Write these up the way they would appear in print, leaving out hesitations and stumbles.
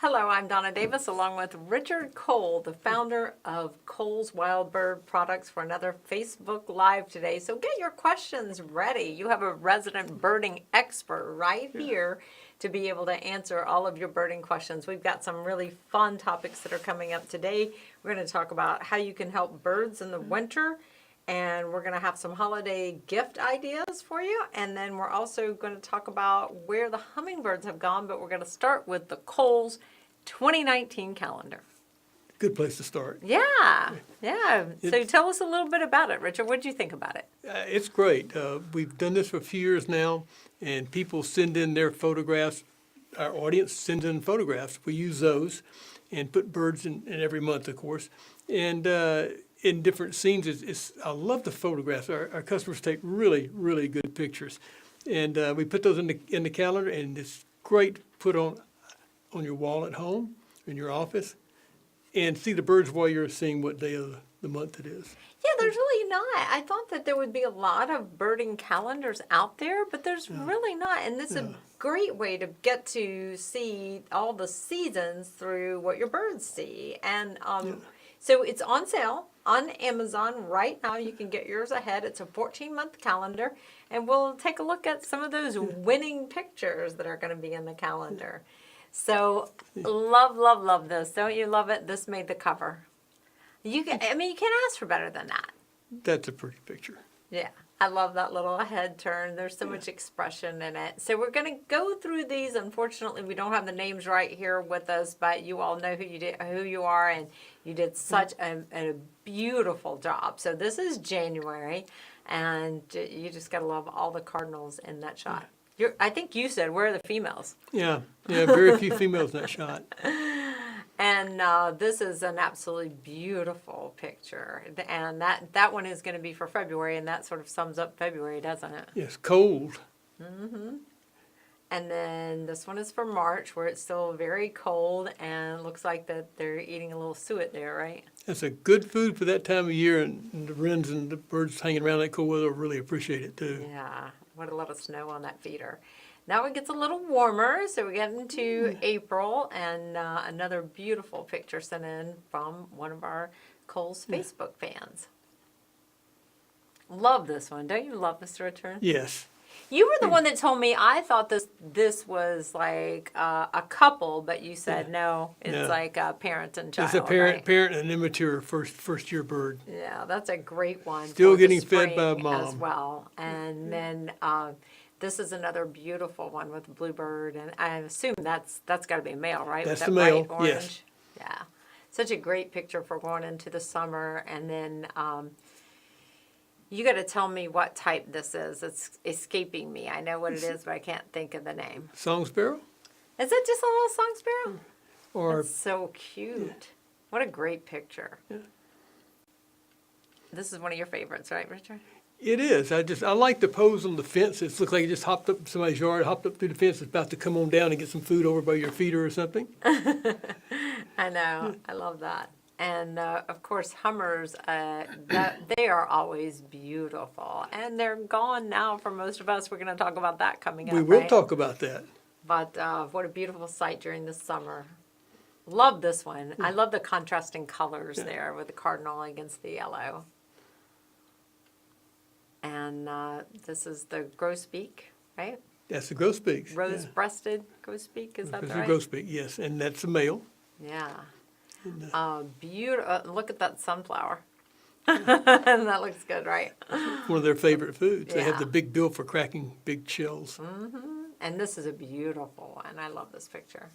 Hello, I'm Donna Davis along with Richard Cole, the founder of Cole's Wild Bird Products, for another Facebook Live today. So get your questions ready. You have a resident birding expert right here to be able to answer all of your birding questions. We've got some really fun topics that are coming up today. We're going to talk about how you can help birds in the winter, and we're going to have some holiday gift ideas for you. And then we're also going to talk about where the hummingbirds have gone, but we're going to start with the Cole's 2019 calendar. Good place to start. Yeah. So tell us a little bit about it, Richard. What did you think about it? It's great. We've done this for a few years now, and people send in their photographs. Our audience sends in photographs. We use those and put birds in every month, of course. And in different scenes, I love the photographs. Our customers take really, really good pictures. And we put those in the calendar, and it's great to put on your wall at home, in your office, and see the birds while you're seeing what day of the month it is. Yeah, there's really not. I thought that there would be a lot of birding calendars out there, but there's really not. And this is a great way to get to see all the seasons through what your birds see. And so it's on sale on Amazon right now. You can get yours ahead. It's a 14-month calendar, and we'll take a look at some of those winning pictures that are going to be in the calendar. So love this. Don't you love it? This made the cover. You can't ask for better than that. That's a pretty picture. Yeah. I love that little head turn. There's so much expression in it. So we're going to go through these. Unfortunately, we don't have the names right here with us, but you all know who you are, and you did such a beautiful job. So this is January, and you just got to love all the cardinals in that shot. I think you said, where are the females? Yeah, very few females in that shot. And this is an absolutely beautiful picture. And that one is going to be for February, and that sort of sums up February, doesn't it? Yes, cold. Mm-hmm. And then this one is for March, where it's still very cold, and it looks like that they're eating a little suet there, right? That's a good food for that time of year, and the wrens and the birds hanging around that cold weather really appreciate it too. Yeah, what a lot of snow on that feeder. Now it gets a little warmer, so we get into April, and another beautiful picture sent in from one of our Cole's Facebook fans. Love this one. Don't you love Mr. Return? Yes. You were the one that told me. I thought this was like a couple, but you said no. It's like a parent and child. It's a parent right? and an immature first year bird. Yeah, that's a great one. Still for getting the fed by spring mom. as well. And then this is another beautiful one with a bluebird, and I assume that's got to be a male, right? That's with the that male. bright orange. Yes. Yeah, such a great picture for going into the summer. And then you got to tell me what type this is. It's escaping me. I know what it is, but I can't think of the name. Song sparrow? Is it just a little song sparrow? Or It's so cute. What a great picture. Yeah. This is one of your favorites, right, Richard? it is. I like the pose on the fence. It looks like it just hopped up somebody's yard, hopped up through the fence. It's about to come on down and get some food over by your feeder or something. I know. I love that. And of course, hummers, they are always beautiful. And they're gone now for most of us. We're going to talk about that coming up. We will right? talk about that. But what a beautiful sight during the summer. Love this one. I love the contrasting colors there with the cardinal against the yellow. And this is the grosbeak, right? That's the grosbeaks. Rose-breasted grosbeak, is that That's right? the grosbeak, yes. And that's the male. Yeah. And, Beautiful. Look at that sunflower. That looks good, right? one of their favorite foods. They have Yeah. the big bill for cracking big shells. And this is a beautiful one. I love this picture.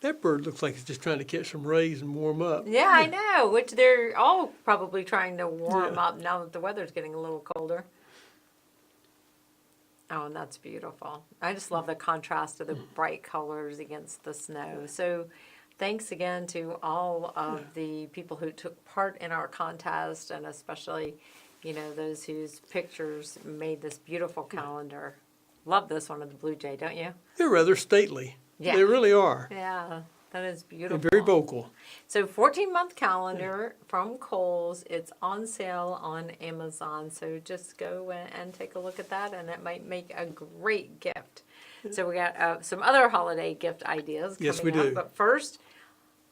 That bird looks like it's just trying to catch some rays and warm up. Yeah, I know, which they're all probably trying to warm Yeah. up now that the weather's getting a little colder. Oh, and that's beautiful. I just love the contrast of the bright colors against the snow. So thanks again to all of the people who took part in our contest, and especially, those whose pictures made this beautiful calendar. Love this one of the Blue Jay, don't you? They're rather stately. Yeah. They really are. Yeah, that is beautiful. And very vocal. So 14-month calendar from Kohl's. It's on sale on Amazon. So just go and take a look at that, and it might make a great gift. So we got some other holiday gift ideas coming Yes, we up. do. But first,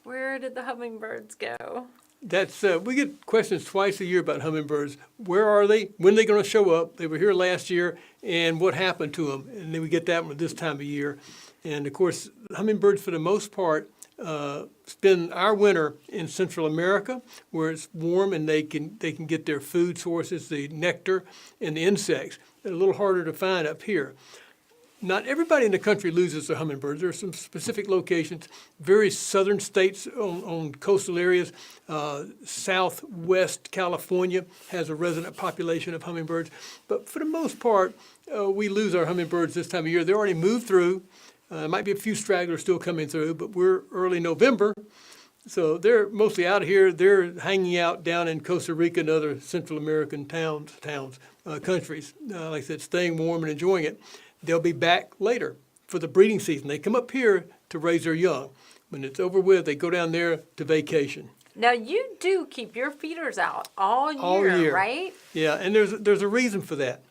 where did the hummingbirds go? That's we get questions twice a year about hummingbirds. Where are they? When are they going to show up? They were here last year, and what happened to them? And then we get that one this time of year. And of course, hummingbirds, for the most part, spend our winter in Central America, where it's warm and they can get their food sources, the nectar and the insects. They're a little harder to find up here. Not everybody in the country loses their hummingbirds. There are some specific locations, very southern states on coastal areas. Southwest California has a resident population of hummingbirds. But for the most part, we lose our hummingbirds this time of year. They're already moved through. Might be a few stragglers still coming through, but we're early November. So they're mostly out of here. They're hanging out down in Costa Rica and other Central American countries. Like I said, staying warm and enjoying it. They'll be back later for the breeding season. They come up here to raise their young. When it's over with, they go down there to vacation. Now, you do keep your feeders out all year, right? Yeah, and there's a reason for that.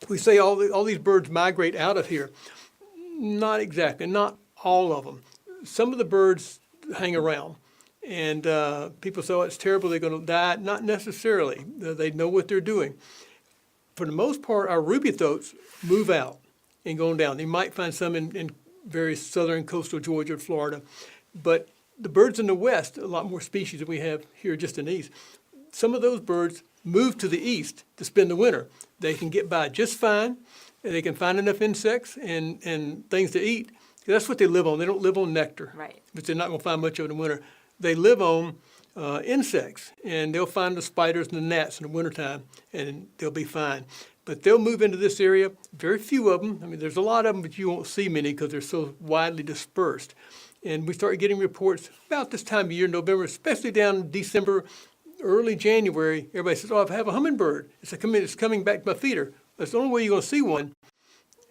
We say all these birds migrate out of here. Not exactly, not all of them. Some of the birds hang around, and people say, oh, it's terrible, they're going to die. Not necessarily. They know what they're doing. For the most part, our ruby throats move out and go down. You might find some in various southern coastal Georgia, Florida, but the birds in the west, a lot more species than we have here just in the east. Some of those birds move to the east to spend the winter. They can get by just fine. They can find enough insects and things to eat. That's what they live on. They don't live on nectar, Right. which they're not going to find much of in the winter. They live on insects, and they'll find the spiders and the gnats in the wintertime, and they'll be fine. But they'll move into this area, very few of them. I mean, there's a lot of them, but you won't see many because they're so widely dispersed. And we start getting reports about this time of year, November, especially down in December, early January. Everybody says, oh, I have a hummingbird. It's coming back to my feeder. That's the only way you're going to see one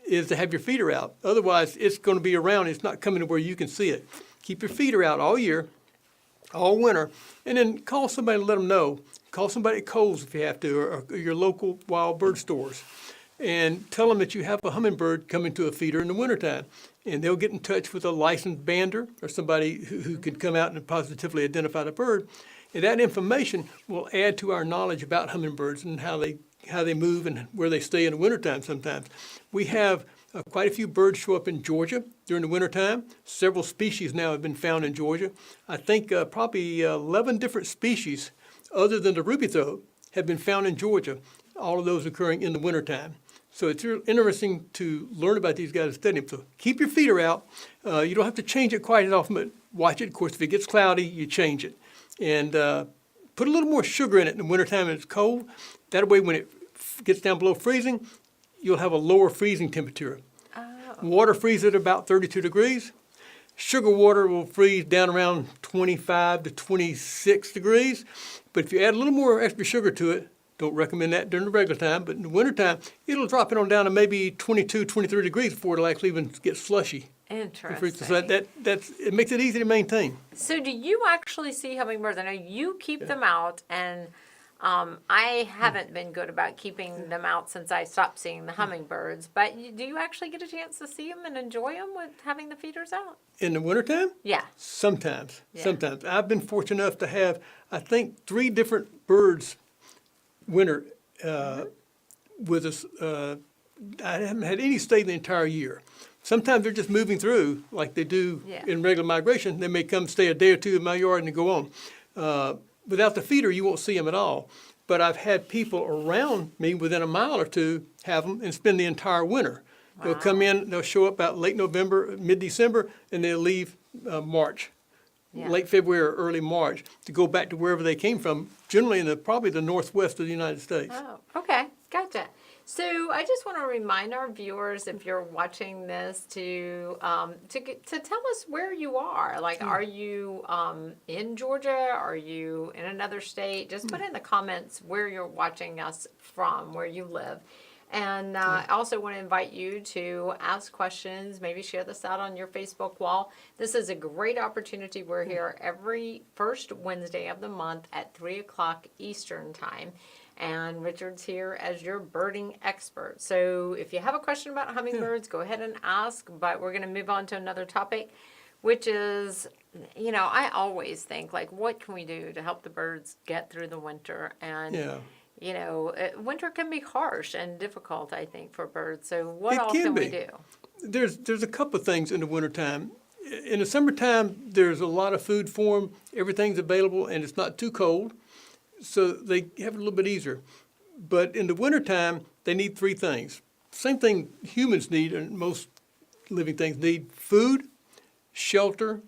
is to have your feeder out. Otherwise, it's going to be around. It's not coming to where you can see it. Keep your feeder out all year, all winter, and then call somebody and let them know. Call somebody at Kohl's if you have to, or your local wild bird stores, and tell them that you have a hummingbird coming to a feeder in the wintertime. And they'll get in touch with a licensed bander or somebody who can come out and positively identify the bird. And that information will add to our knowledge about hummingbirds and how they move and where they stay in the wintertime sometimes. We have quite a few birds show up in Georgia during the wintertime. Several species now have been found in Georgia. I think probably 11 different species other than the ruby throat have been found in Georgia, all of those occurring in the wintertime. So it's interesting to learn about these guys and study them. So keep your feeder out. You don't have to change it quite as often, but watch it. Of course, if it gets cloudy, you change it. And put a little more sugar in it in the wintertime when it's cold. That way, when it gets down below freezing, you'll have a lower freezing temperature. Oh. Water freezes at about 32 degrees. Sugar water will freeze down around 25 to 26 degrees. But if you add a little more extra sugar to it, don't recommend that during the regular time, but in the wintertime, it'll drop it on down to maybe 22, 23 degrees before it'll actually even get slushy. Interesting. So it makes it easy to maintain. So do you actually see hummingbirds? I know you keep them out, and I haven't been good about keeping them out since I stopped seeing the hummingbirds. But do you actually get a chance to see them and enjoy them with having the feeders out? In the wintertime? Yeah. Sometimes. Yeah. Sometimes. I've been fortunate enough to have, I think, 3 different birds winter with us. I haven't had any stay the entire year. Sometimes they're just moving through like they do Yeah. in regular migration. They may come stay a day or two in my yard and then go on. Without the feeder, you won't see them at all. But I've had people around me within a mile or two have them and spend the entire winter. Wow. They'll come in, they'll show up about late November, mid-December, and they'll leave March. Yeah. Late February or early March to go back to wherever they came from, generally in probably the northwest of the United States. Oh, okay. Gotcha. So I just want to remind our viewers, if you're watching this, to tell us where you are. Like, are you in Georgia? Are you in another state? Just put in the comments where you're watching us from, where you live. And I also want to invite you to ask questions, maybe share this out on your Facebook wall. This is a great opportunity. We're here every first Wednesday of the month at 3 o'clock Eastern Time. And Richard's here as your birding expert. So if you have a question about hummingbirds, go ahead and ask. But we're going to move on to another topic, which is, I always think, like, what can we do to help the birds get through the winter? And, winter can be harsh and difficult, I think, for birds. So what all can we do? There's a couple of things in the wintertime. In the summertime, there's a lot of food for them. Everything's available, and it's not too cold. So they have it a little bit easier. But in the wintertime, they need three things. Same thing humans need, and most living things need: food, shelter,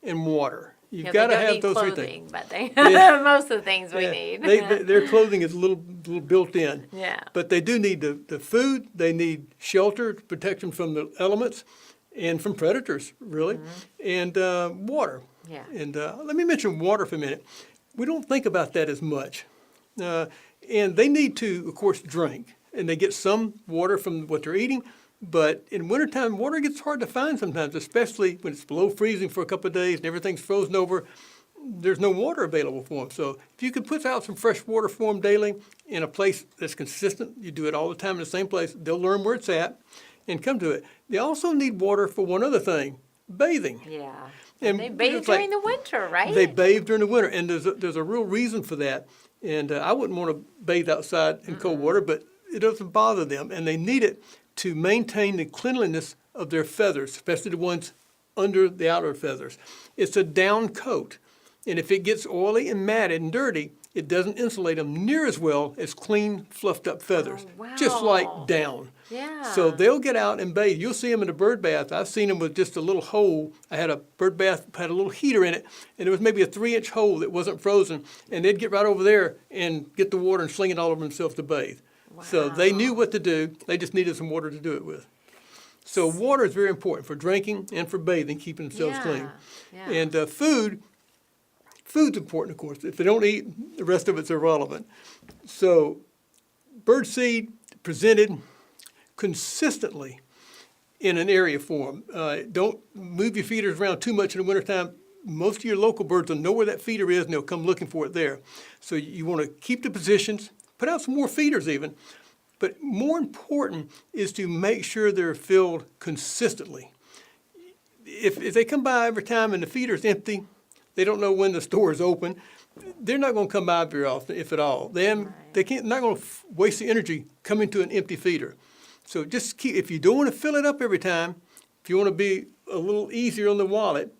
and water. You've got to have those clothing, three things. But most of the things we need. Their clothing is a little built in. Yeah. But they do need the food. They need shelter to protect them from the elements and from predators, really, and water. Yeah. And let me mention water for a minute. We don't think about that as much. And they need to, of course, drink. And they get some water from what they're eating. But in wintertime, water gets hard to find sometimes, especially when it's below freezing for a couple of days and everything's frozen over. There's no water available for them. So if you could put out some fresh water for them daily in a place that's consistent, you do it all the time in the same place, they'll learn where it's at and come to it. They also need water for one other thing: bathing. Yeah. And they bathe during the winter, right? They bathe during the winter, and there's a real reason for that. And I wouldn't want to bathe outside in cold water, but it doesn't bother them, and they need it to maintain the cleanliness of their feathers, especially the ones under the outer feathers. It's a down coat, and if it gets oily and matted and dirty, it doesn't insulate them near as well as clean, fluffed up feathers, just like down. Yeah. So they'll get out and bathe. You'll see them in a bird bath. I've seen them with just a little hole. I had a bird bath, had a little heater in it, and there was maybe a 3-inch hole that wasn't frozen, and they'd get right over there and get the water and sling it all over themselves to bathe. Wow. So they knew what to do. They just needed some water to do it with. So water is very important for drinking and for bathing, keeping themselves clean. Yeah. And food's important, of course. If they don't eat, the rest of it's irrelevant. So bird seed presented consistently in an area for them. Don't move your feeders around too much in the wintertime. Most of your local birds will know where that feeder is, and they'll come looking for it there. So you want to keep the positions, put out some more feeders even. But more important is to make sure they're filled consistently. If they come by every time and the feeder's empty, they don't know when the store is open, they're not going to come by very often, if at all. They're not going to waste the energy coming to an empty feeder. So just keep, if you don't want to fill it up every time, if you want to be a little easier on the wallet,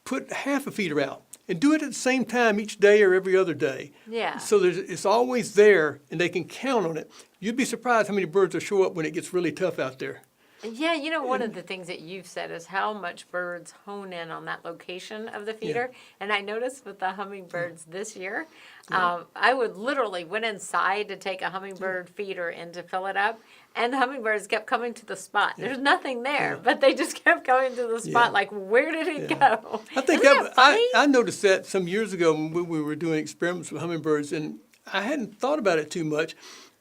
put half a feeder out. And do it at the same time each day or every other day. Yeah. So it's always there, and they can count on it. You'd be surprised how many birds will show up when it gets really tough out there. Yeah, one of the things that you've said is how much birds hone in on that location of the feeder. Yeah. And I noticed with the hummingbirds this year, I would literally went inside to take a hummingbird feeder in to fill it up, and the hummingbirds kept coming to the spot. There's nothing there, but they just kept going to the spot. Like, where did it go? I think I noticed that some years ago when we were doing experiments with hummingbirds, and I hadn't thought about it too much.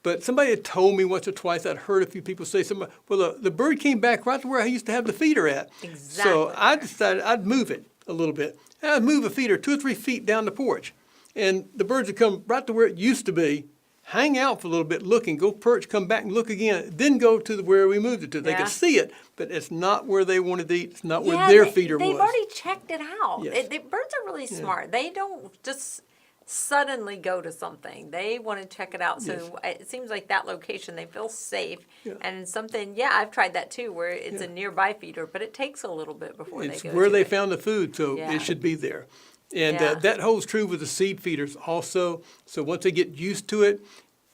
But somebody had told me once or twice, I'd heard a few people say something, well, the bird came back right to where I used to have the feeder at. Exactly. So I decided I'd move it a little bit. And I'd move a feeder 2 or 3 feet down the porch. And the birds would come right to where it used to be, hang out for a little bit, looking, go perch, come back and look again, then go to where we moved it to. They could see it, but it's not where they wanted to eat. It's not where their feeder was. They've already checked it out. Yes. Birds are really smart. They don't just suddenly go to something. They want to check it out. So it seems like that location, they feel safe. Yeah. And something, I've tried that too, where it's a nearby feeder, but it takes a little bit before they go It's where they found the food, so Yeah. it should be there. And that holds true with the seed feeders also. So once they get used to it,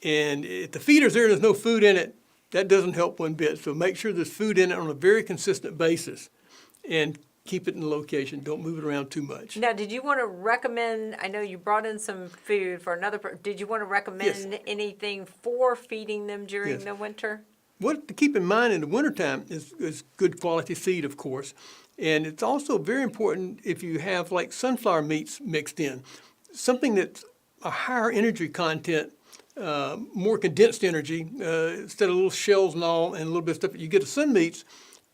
and if the feeder's there and there's no food in it, that doesn't help one bit. So make sure there's food in it on a very consistent basis. And keep it in the location. Don't move it around too much. Now, did you want to recommend, I know you brought in some food for another, did you want to recommend anything for feeding them during the winter? What to keep in mind in the wintertime is good quality seed, of course. And it's also very important if you have like sunflower meats mixed in. Something that's a higher energy content, more condensed energy, instead of little shells and all and a little bit of stuff. You get the sun meats,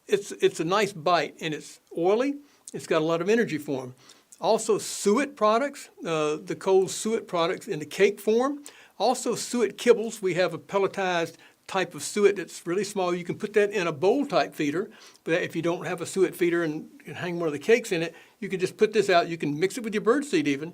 it's a nice bite, and it's oily. It's got a lot of energy for them. Also, suet products, the cold suet products in the cake form Also, suet kibbles. We have a pelletized type of suet that's really small. You can put that in a bowl type feeder, but if you don't have a suet feeder and hang one of the cakes in it, you can just put this out. You can mix it with your birdseed even.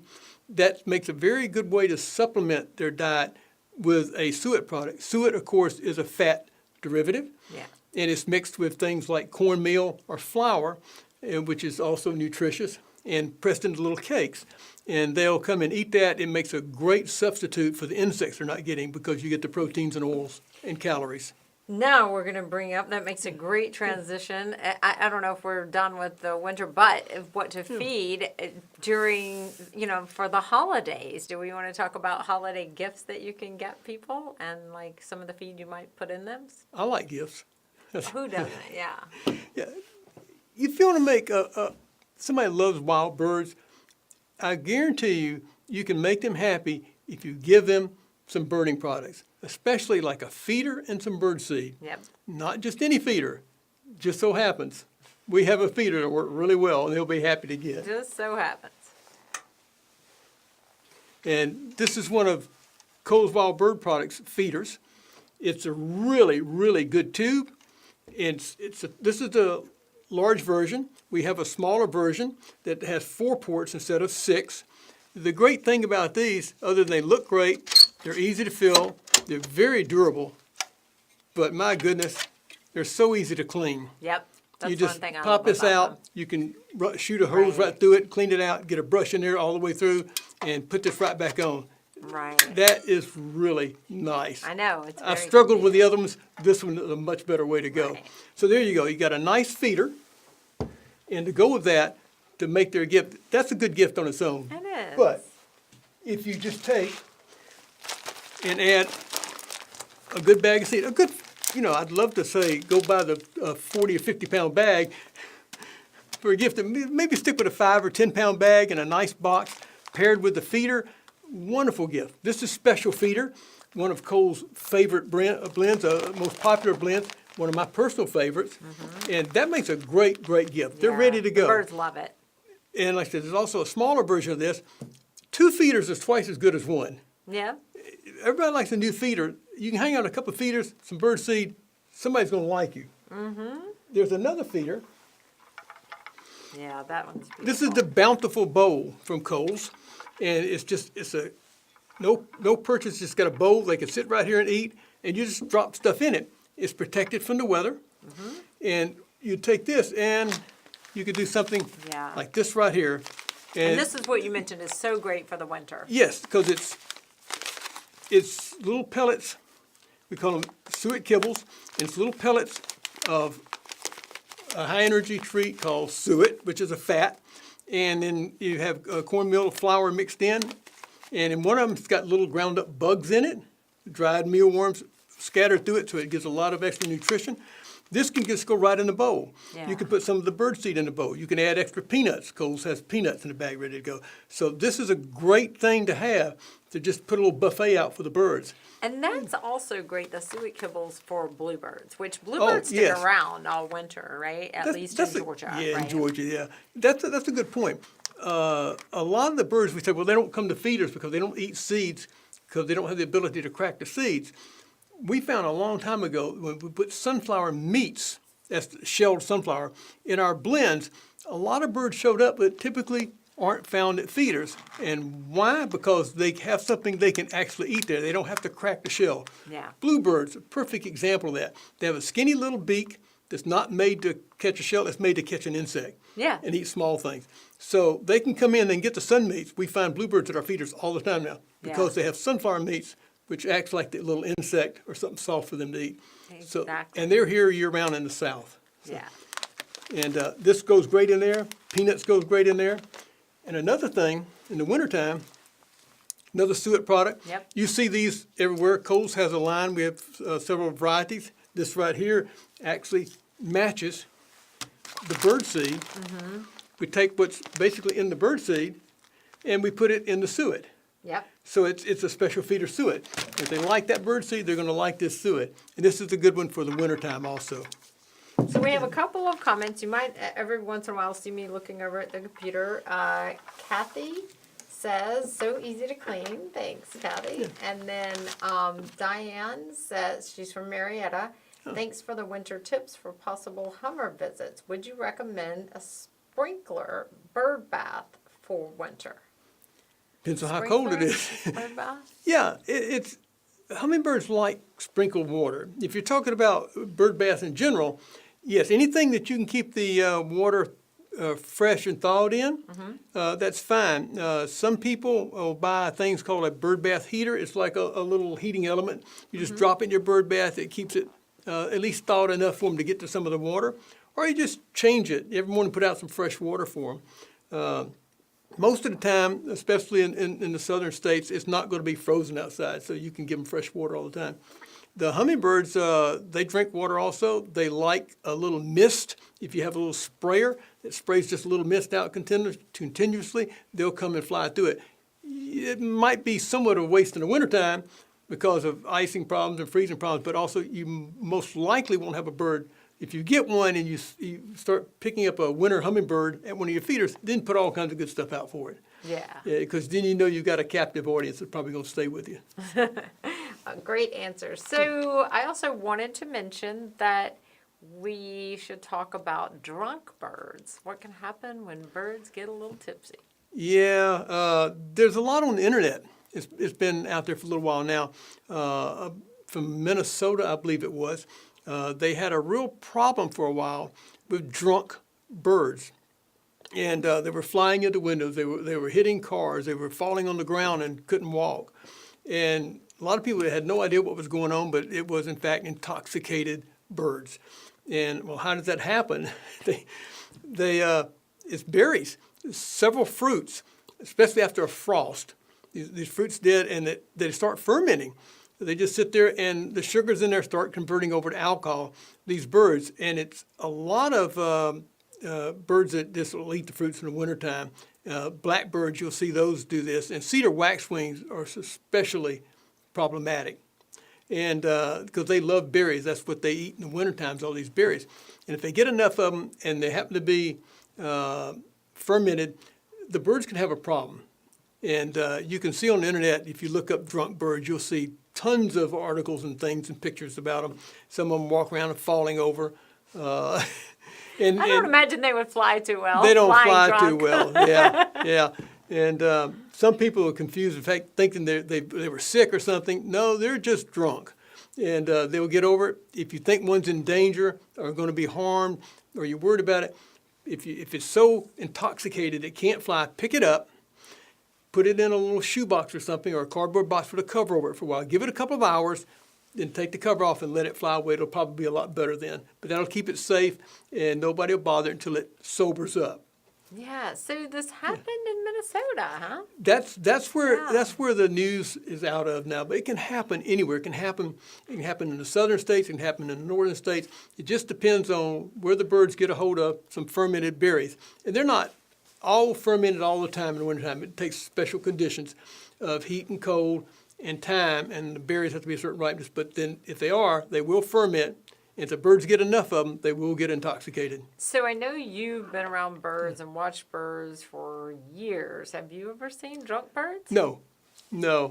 That makes a very good way to supplement their diet with a suet product. Suet, of course, is a fat derivative. Yeah. And it's mixed with things like cornmeal or flour, which is also nutritious, and pressed into little cakes. And they'll come and eat that. It makes a great substitute for the insects they're not getting because you get the proteins and oils and calories. Now we're going to bring up, that makes a great transition. I don't know if we're done with the winter, but what to feed during, for the holidays. Do we want to talk about holiday gifts that you can get people and like some of the feed you might put in them? I like gifts. Who doesn't? Yeah. Yeah. If you want to make somebody loves wild birds, I guarantee you, you can make them happy if you give them some birding products, especially like a feeder and some bird seed. Yep. Not just any feeder. Just so happens we have a feeder that works really well, and they'll be happy to get. Just so happens. And this is one of Cole's Wild Bird Products feeders. It's a really, really good tube. This is the large version. We have a smaller version that has 4 ports instead of 6. The great thing about these, other than they look great, they're easy to fill, they're very durable, but my goodness, they're so easy to clean. Yep. That's You just one thing I pop love this about out, them. you can shoot a hose right through it, clean it out, get a brush in there all the way through, and put this right back on. Right. That is really nice. I know. It's I very struggled with the other ones. This one is a much better way to go. Right. So there you go. You got a nice feeder, and to go with that, to make their gift, that's a good gift on its own. It is. But if you just take and add a good bag of seed, I'd love to say go buy the 40 or 50 pound bag for a gift. Maybe stick with a 5 or 10 pound bag in a nice box paired with the feeder. Wonderful gift. This is Special Feeder, one of Cole's favorite blends, most popular blends, one of my personal favorites. And that makes a great, great gift. They're Yeah, ready to the go. birds love it. And like I said, there's also a smaller version of this. 2 feeders is twice as good as 1. Yeah. Everybody likes a new feeder. You can hang out a couple of feeders, some bird seed, somebody's going to like you. There's another feeder. Yeah, that one's beautiful. This is the Bountiful Bowl from Cole's. And it's a no purchase, just got a bowl. They can sit right here and eat, and you just drop stuff in it. It's protected from the weather. And you take this, and you could do something Yeah. like this right here. And this is what you mentioned is so great for the winter. Yes, because it's little pellets. We call them suet kibbles. And it's little pellets of a high energy treat called suet, which is a fat. And then you have cornmeal flour mixed in. And in one of them, it's got little ground up bugs in it, dried mealworms scattered through it, so it gives a lot of extra nutrition. This can just go right in the bowl. Yeah. You can put some of the birdseed in the bowl. You can add extra peanuts. Cole's has peanuts in the bag ready to go. So this is a great thing to have, to just put a little buffet out for the birds. And that's also great, the suet kibbles for bluebirds, which bluebirds stick yes. around all winter, right? At least in Georgia. Yeah, right? in Georgia, yeah. That's a good point. A lot of the birds, we say, well, they don't come to feeders because they don't eat seeds because they don't have the ability to crack the seeds. We found a long time ago when we put sunflower meats, that's shelled sunflower, in our blends, a lot of birds showed up that typically aren't found at feeders. And why? Because they have something they can actually eat there. They don't have to crack the shell. Yeah. Bluebirds, a perfect example of that. They have a skinny little beak that's not made to catch a shell, it's made to catch an insect. Yeah. And eat small things. So they can come in and get the sun meats. We find bluebirds at our feeders all the time now because they have sunflower meats, which acts like the little insect or something soft for them to eat. So, Exactly. and they're here year-round in the South. Yeah. And this goes great in there. Peanuts goes great in there. And another thing, in the wintertime, another suet product. Yep. You see these everywhere. Cole's has a line. We have several varieties. This right here actually matches the birdseed. We take what's basically in the birdseed and we put it in the suet. Yep. So it's a special feeder suet. If they like that birdseed, they're going to like this suet. And this is a good one for the wintertime also. So we have a couple of comments. You might every once in a while see me looking over at the computer. Kathy says, so easy to clean. Thanks, Patty. And then Diane says, she's from Marietta. Thanks for the winter tips for possible Hummer visits. Would you recommend a sprinkler bird bath for winter? Depends on how cold it is. Bird bath? Yeah, it's hummingbirds like sprinkled water. If you're talking about bird baths in general, yes, anything that you can keep the water fresh and thawed in, that's fine. Some people will buy things called a bird bath heater. It's like a little heating element. You just drop it in your bird bath. It keeps it at least thawed enough for them to get to some of the water. Or you just change it every morning, put out some fresh water for them. Most of the time, especially in the southern states, it's not going to be frozen outside, so you can give them fresh water all the time. The hummingbirds, they drink water also. They like a little mist. If you have a little sprayer that sprays just a little mist out continuously, they'll come and fly through it. It might be somewhat of a waste in the wintertime because of icing problems and freezing problems, but also you most likely won't have a bird. If you get one and you start picking up a winter hummingbird at one of your feeders, then put all kinds of good stuff out for it. Yeah. Because then you know you've got a captive audience that's probably going to stay with you. Great answer. So I also wanted to mention that we should talk about drunk birds. What can happen when birds get a little tipsy? Yeah, there's a lot on the internet. It's been out there for a little while now. From Minnesota, I believe it was. They had a real problem for a while with drunk birds. And they were flying into windows. They were hitting cars. They were falling on the ground and couldn't walk. And a lot of people had no idea what was going on, but it was, in fact, intoxicated birds. And, well, how does that happen? It's berries, several fruits, especially after a frost. These fruits did, and they start fermenting. They just sit there, and the sugars in there start converting over to alcohol, these birds. And it's a lot of birds that just will eat the fruits in the wintertime. Blackbirds, you'll see those do this. And cedar waxwings are especially problematic. And because they love berries, that's what they eat in the wintertime, is all these berries. And if they get enough of them and they happen to be fermented, the birds can have a problem. And you can see on the internet, if you look up drunk birds, you'll see tons of articles and things and pictures about them. Some of them walk around and falling over. I don't imagine they would fly too well. They don't fly drunk. too well. Yeah, yeah. And some people are confused, in fact, thinking they were sick or something. No, they're just drunk. And they will get over it. If you think one's in danger or going to be harmed or you're worried about it, if it's so intoxicated it can't fly, pick it up, put it in a little shoebox or something, or a cardboard box with a cover over it for a while. Give it a couple of hours, then take the cover off and let it fly away. It'll probably be a lot better then. But that'll keep it safe, and nobody will bother it until it sobers up. Yeah, so this happened in Minnesota, huh? That's where the news is out of now. But it can happen anywhere. It can happen in the southern states. It can happen in the northern states. It just depends on where the birds get a hold of some fermented berries, and they're not all fermented all the time in the wintertime. It takes special conditions of heat and cold and time, and the berries have to be a certain ripeness. But then if they are, they will ferment. And if the birds get enough of them, they will get intoxicated. So I know you've been around birds and watched birds for years. Have you ever seen drunk birds? No.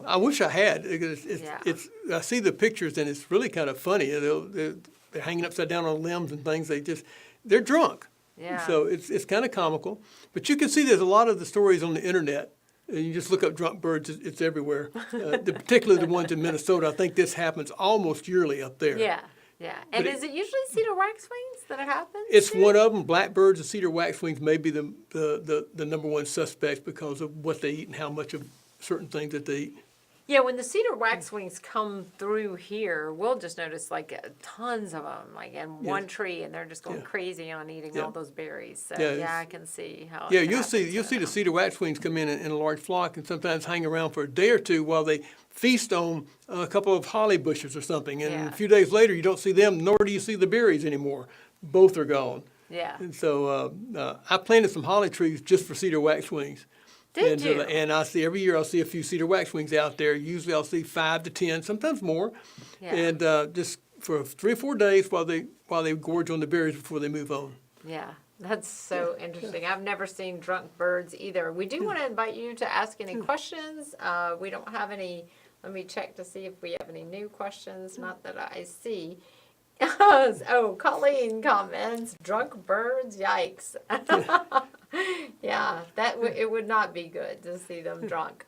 I wish I had. I see the pictures, and it's really kind of funny. They're hanging upside down on limbs and things. They're drunk. Yeah. So it's kind of comical. But you can see there's a lot of the stories on the internet. And you just look up drunk birds, it's everywhere. Particularly the ones in Minnesota. I think this happens almost yearly up there. Yeah. Yeah, and is it usually cedar waxwings that it happens? It's one of them. Blackbirds and cedar waxwings may be the number one suspects because of what they eat and how much of certain things that they eat. Yeah, when the cedar waxwings come through here, we'll just notice tons of them, in one tree, and they're just going crazy on eating all those berries. So I can see how. Yeah, you'll see the cedar waxwings come in a large flock, and sometimes hang around for a day or two while they feast on a couple of holly bushes or something. And a few days later, you don't see them, nor do you see the berries anymore. Both are gone. Yeah. And so I planted some holly trees just for cedar waxwings. Did you? And every year I'll see a few cedar waxwings out there. Usually I'll see 5 to 10, sometimes more. Yeah. And just for 3 or 4 days while they gorge on the berries before they move on. Yeah. That's so interesting. I've never seen drunk birds either. We do want to invite you to ask any questions. We don't have any. Let me check to see if we have any new questions. Not that I see. Oh, Colleen comments, drunk birds, yikes. Yeah, it would not be good to see them drunk.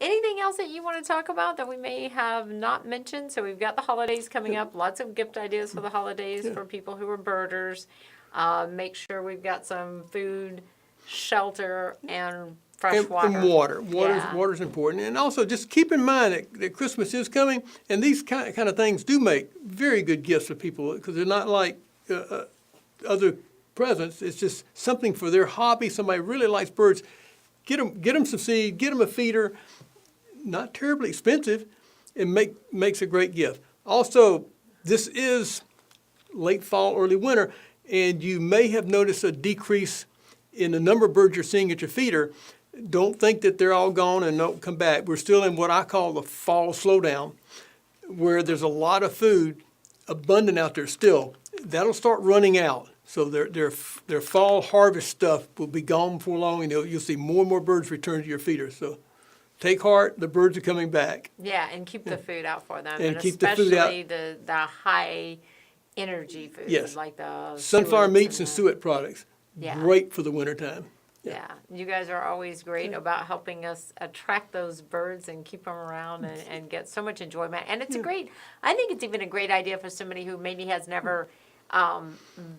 Anything else that you want to talk about that we may have not mentioned? So we've got the holidays coming up, lots of gift ideas for the holidays for people who are birders. Make sure we've got some food, shelter, and fresh water. And water. Yeah. Water's important. And also just keep in mind that Christmas is coming, and these kind of things do make very good gifts for people because they're not like other presents. It's just something for their hobby. Somebody really likes birds. Get them some seed, get them a feeder. Not terribly expensive, and makes a great gift. Also, this is late fall, early winter, and you may have noticed a decrease in the number of birds you're seeing at your feeder. Don't think that they're all gone and don't come back. We're still in what I call the fall slowdown, where there's a lot of food abundant out there still. That'll start running out. So their fall harvest stuff will be gone before long, and you'll see more and more birds return to your feeder. So take heart, the birds are coming back. Yeah, and keep the food out for them. And keep the food out. Especially the high energy food, Yes. like the Sunflower suets meats and the- suet products. Yeah. Great for the wintertime. Yeah, you guys are always great about helping us attract those birds and keep them around and get so much enjoyment. And it's I think it's even a great idea for somebody who maybe has never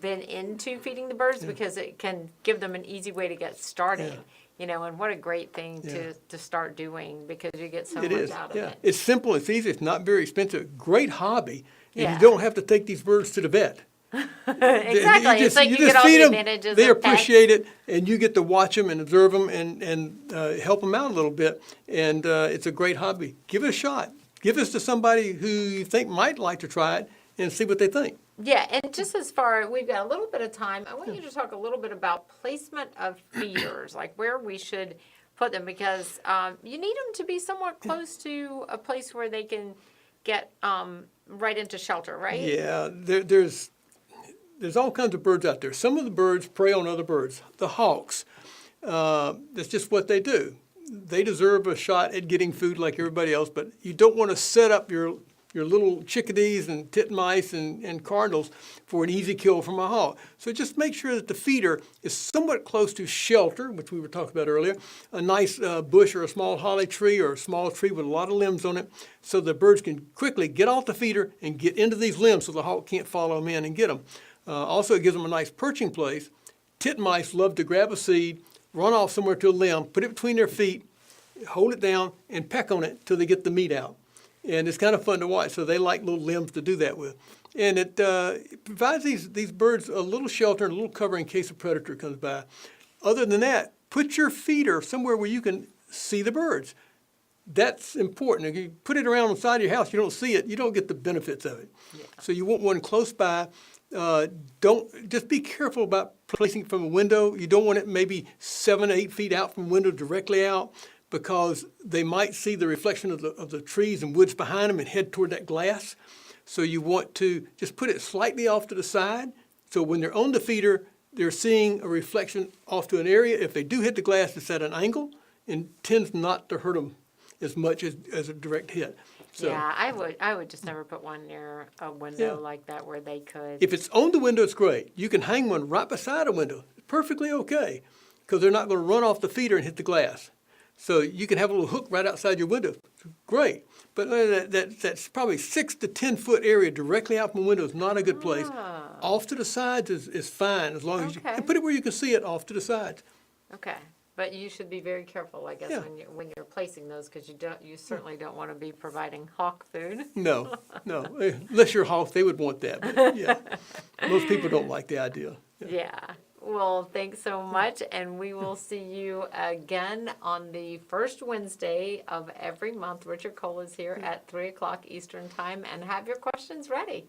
been into feeding the birds because it can give them an easy way to get started. Yeah. You know, and what a great thing to start doing because you get so It much is, out of yeah. it. It's simple, it's easy, it's not very expensive. Great hobby. And Yeah. you don't have to take these birds to the vet. Exactly. It's like you get all feed the 'em, advantages they of pets. appreciate it, and you get to watch them and observe them and help them out a little bit. And it's a great hobby. Give it a shot. Give this to somebody who you think might like to try it and see what they think. Yeah, and just as far, we've got a little bit of time, I want you to talk a little bit about placement of feeders, like where we should put them, because you need them to be somewhat close to a place where they can get right into shelter, right? Yeah, there's all kinds of birds out there. Some of the birds prey on other birds. The hawks, that's just what they do. They deserve a shot at getting food like everybody else, but you don't want to set up your little chickadees and titmice and cardinals for an easy kill from a hawk. So just make sure that the feeder is somewhat close to shelter, which we were talking about earlier, a nice bush or a small holly tree or a small tree with a lot of limbs on it, so the birds can quickly get off the feeder and get into these limbs so the hawk can't follow them in and get them. Also, it gives them a nice perching place. Titmice love to grab a seed, run off somewhere to a limb, put it between their feet, hold it down, and peck on it till they get the meat out. And it's kind of fun to watch, so they like little limbs to do that with. And it provides these birds a little shelter and a little cover in case a predator comes by. Other than that, put your feeder somewhere where you can see the birds. That's important. If you put it around the side of your house, you don't see it, you don't get the benefits of it. Yeah. So you want one close by. Just be careful about placing it from a window. You don't want it maybe 7 or 8 feet out from the window directly out, because they might see the reflection of the trees and woods behind them and head toward that glass. So you want to just put it slightly off to the side. So when they're on the feeder, they're seeing a reflection off to an area. If they do hit the glass, it's at an angle and tends not to hurt them as much as a direct hit. So, yeah, I would just never put one near a window like that where they could. if it's on the window, it's great. You can hang one right beside a window. It's perfectly okay, because they're not going to run off the feeder and hit the glass. So you can have a little hook right outside your window. Great. But that's probably 6 to 10 foot area directly out from the window is not a good place. Off to the sides is fine, as long as you and put it where you can see it off to the sides. Okay. But you should be very careful, I guess, Yeah. when you're placing those, because you certainly don't want to be providing hawk food. No. Unless you're hawk, they would want that. But yeah, most people don't like the idea. Yeah. Well, thanks so much, and we will see you again on the first Wednesday of every month. Richard Cole is here at 3 o'clock Eastern Time, and have your questions ready.